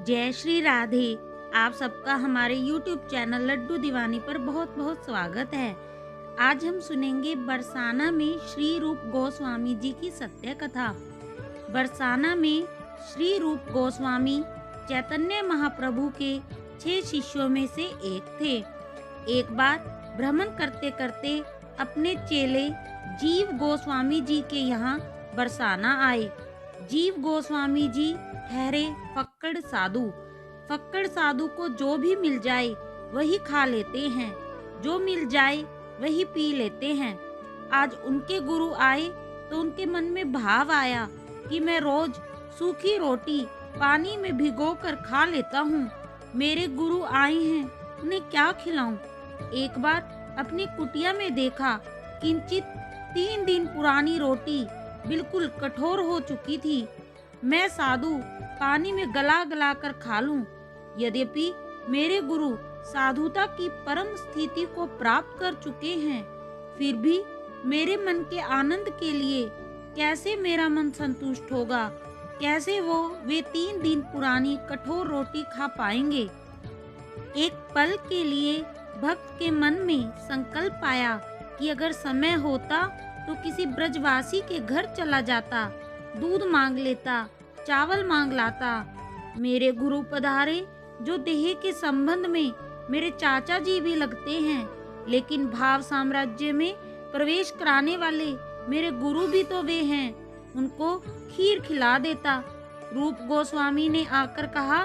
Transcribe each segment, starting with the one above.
जय श्री राधे। आप सबका हमारे YouTube चैनल लड्डू दीवानी पर बहुत बहुत स्वागत है। आज हम सुनेंगे बरसाना में श्री रूप गोस्वामी जी की सत्य कथा। बरसाना में श्री रूप गोस्वामी चैतन्य महाप्रभु के 6 शिष्यों में से एक थे। एक बार भ्रमण करते करते अपने चेले जीव गोस्वामी जी के यहाँ बरसाना आए। जीव गोस्वामी जी ठहरे फक्कड़ साधु। फक्कड़ साधु को जो भी मिल जाए वही खा लेते हैं, जो मिल जाए वही पी लेते हैं। आज उनके गुरु आए तो उनके मन में भाव आया कि मैं रोज सूखी रोटी पानी में भिगोकर खा लेता हूँ। मेरे गुरु आए हैं, उन्हें क्या खिलाऊं? एक बार अपनी कुटिया में देखा, किंचित 3 दिन पुरानी रोटी बिल्कुल कठोर हो चुकी थी। मैं साधु पानी में गला गला कर खा लूं। यद्यपि मेरे गुरु साधुता की परम स्थिति को प्राप्त कर चुके हैं, फिर भी मेरे मन के आनंद के लिए कैसे मेरा मन संतुष्ट होगा? कैसे वे 3 दिन पुरानी कठोर रोटी खा पाएंगे? एक पल के लिए भक्त के मन में संकल्प आया कि अगर समय होता तो किसी ब्रजवासी के घर चला जाता, दूध मांग लेता, चावल मांग लाता। मेरे गुरु पधारे, जो देह के संबंध में मेरे चाचा जी भी लगते हैं, लेकिन भाव साम्राज्य में प्रवेश कराने वाले मेरे गुरु भी तो वे हैं। उनको खीर खिला देता। रूप गोस्वामी ने आकर कहा,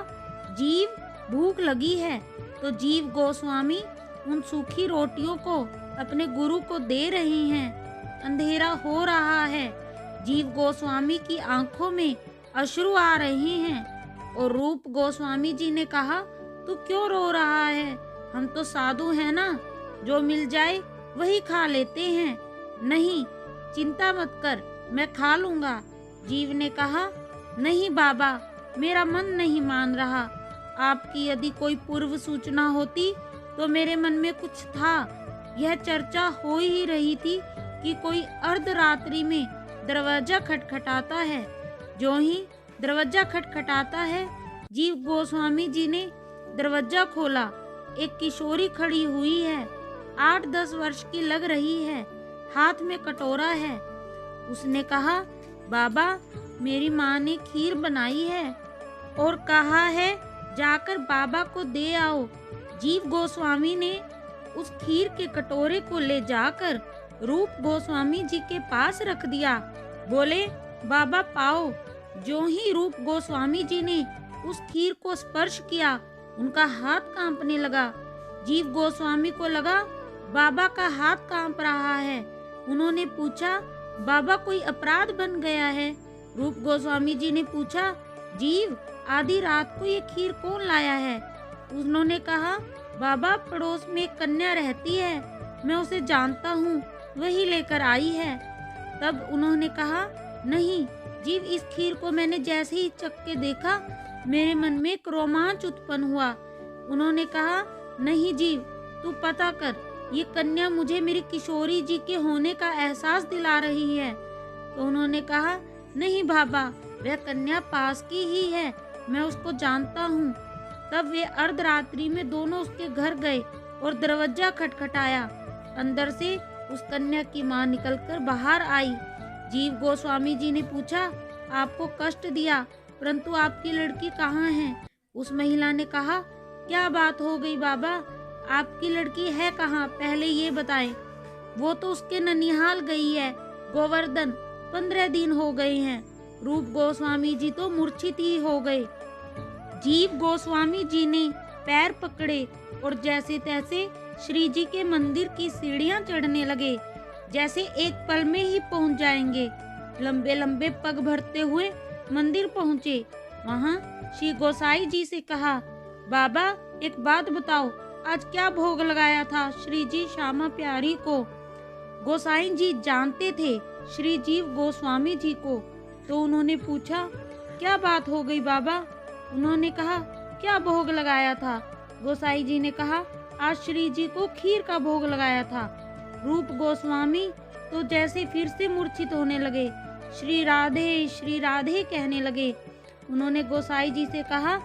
जीव भूख लगी है। तो जीव गोस्वामी उन सूखी रोटियों को अपने गुरु को दे रहे हैं। अंधेरा हो रहा है। जीव गोस्वामी की आंखों में अश्रु आ रहे हैं और रूप गोस्वामी जी ने कहा, तू क्यों रो रहा है? हम तो साधु हैं ना, जो मिल जाए वही खा लेते हैं। नहीं, चिंता मत कर, मैं खा लूंगा। जीव ने कहा, नहीं बाबा, मेरा मन नहीं मान रहा। आपकी यदि कोई पूर्व सूचना होती तो मेरे मन में कुछ था। यह चर्चा हो ही रही थी कि कोई अर्धरात्रि में दरवाजा खटखटाता है। जो ही दरवाजा खटखटाता है, जीव गोस्वामी जी ने दरवाजा खोला। एक किशोरी खड़ी हुई है, 8-10 वर्ष की लग रही है, हाथ में कटोरा है। उसने कहा, बाबा, मेरी माँ ने खीर बनाई है और कहा है जाकर बाबा को दे आओ। जीव गोस्वामी ने उस खीर के कटोरे को ले जाकर रूप गोस्वामी जी के पास रख दिया। बोले, बाबा पाओ। जो ही रूप गोस्वामी जी ने उस खीर को स्पर्श किया, उनका हाथ कांपने लगा। जीव गोस्वामी को लगा बाबा का हाथ कांप रहा है। उन्होंने पूछा, बाबा कोई अपराध बन गया है? रूप गोस्वामी जी ने पूछा, जीव, आधी रात को ये खीर कौन लाया है? उन्होंने कहा, बाबा, पड़ोस में एक कन्या रहती है, मैं उसे जानता हूँ, वही लेकर आई है। तब उन्होंने कहा, नहीं जीव, इस खीर को मैंने जैसे ही चख के देखा, मेरे मन में एक रोमांच उत्पन्न हुआ। उन्होंने कहा, नहीं जीव, तू पता कर, ये कन्या मुझे मेरी किशोरी जी के होने का एहसास दिला रही है। तो उन्होंने कहा, नहीं बाबा, वह कन्या पास की ही है, मैं उसको जानता हूँ। तब वे अर्धरात्रि में दोनों उसके घर गए और दरवाजा खटखटाया। अंदर से उस कन्या की माँ निकलकर बाहर आई। जीव गोस्वामी जी ने पूछा, आपको कष्ट दिया, परंतु आपकी लड़की कहाँ है? उस महिला ने कहा, क्या बात हो गई बाबा, आपकी लड़की है कहाँ, पहले ये बताएं। वो तो उसके ननिहाल गई है, गोवर्धन, 15 दिन हो गए हैं। रूप गोस्वामी जी तो मूर्छित ही हो गए। जीव गोस्वामी जी ने पैर पकड़े और जैसे तैसे श्री जी के मंदिर की सीढ़ियां चढ़ने लगे, जैसे एक पल में ही पहुंच जाएंगे। लंबे लंबे पग भरते हुए मंदिर पहुंचे। वहां श्री गोसाई जी से कहा, बाबा, एक बात बताओ, आज क्या भोग लगाया था श्री जी श्यामा प्यारी को? गोसाई जी जानते थे श्री जीव गोस्वामी जी को, तो उन्होंने पूछा, क्या बात हो गई बाबा? उन्होंने कहा, क्या भोग लगाया था? गोसाई जी ने कहा, आज श्री जी को खीर का भोग लगाया था। रूप गोस्वामी तो जैसे फिर से मूर्छित होने लगे, श्री राधे कहने लगे। उन्होंने गोसाई जी से कहा,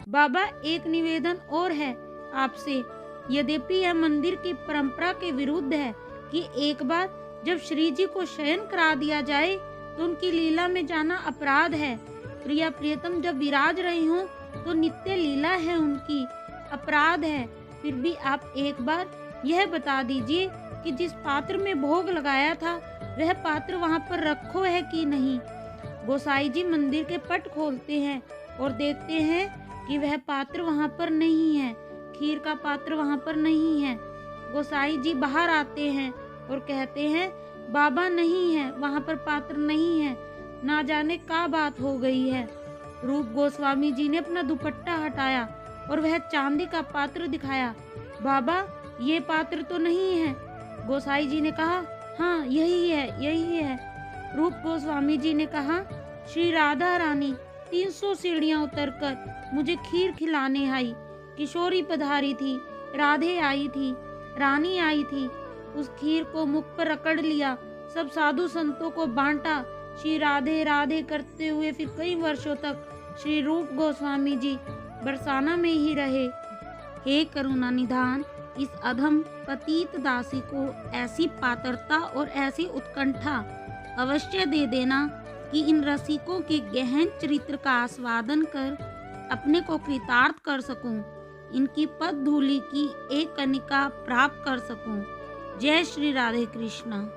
बाबा, एक निवेदन और है आपसे। यद्यपि यह मंदिर की परंपरा के विरुद्ध है कि एक बार जब श्री जी को शयन करा दिया जाए तो उनकी लीला में जाना अपराध है। प्रिया प्रियतम जब विराज रही हों तो नित्य लीला है उनकी, अपराध है। फिर भी आप एक बार यह बता दीजिए कि जिस पात्र में भोग लगाया था वह पात्र वहां पर रखो है कि नहीं। गोसाई जी मंदिर के पट खोलते हैं और देखते हैं कि वह पात्र वहां पर नहीं है, खीर का पात्र वहां पर नहीं है। गोसाई जी बाहर आते हैं और कहते हैं, बाबा नहीं है, वहां पर पात्र नहीं है, ना जाने क्या बात हो गई है। रूप गोस्वामी जी ने अपना दुपट्टा हटाया और वह चांदी का पात्र दिखाया। बाबा, ये पात्र तो नहीं है। गोसाई जी ने कहा, हाँ यही है, यही है। रूप गोस्वामी जी ने कहा, श्री राधा रानी 300 सीढ़ियां उतरकर मुझे खीर खिलाने आई। किशोरी पधारी थी, राधे आई थी, रानी आई थी। उस खीर को मुख पर रगड़ लिया, सब साधु संतों को बांटा। श्री राधे राधे करते हुए फिर कई वर्षों तक श्री रूप गोस्वामी जी बरसाना में ही रहे। हे करुणा निधान, इस अधम पतित दासी को ऐसी पात्रता और ऐसी उत्कंठा अवश्य दे देना कि इन रसिकों के गहन चरित्र का आस्वादन कर अपने को कृतार्थ कर सकूं, इनकी पद धूलि की एक कणिका प्राप्त कर सकूं। जय श्री राधे कृष्ण।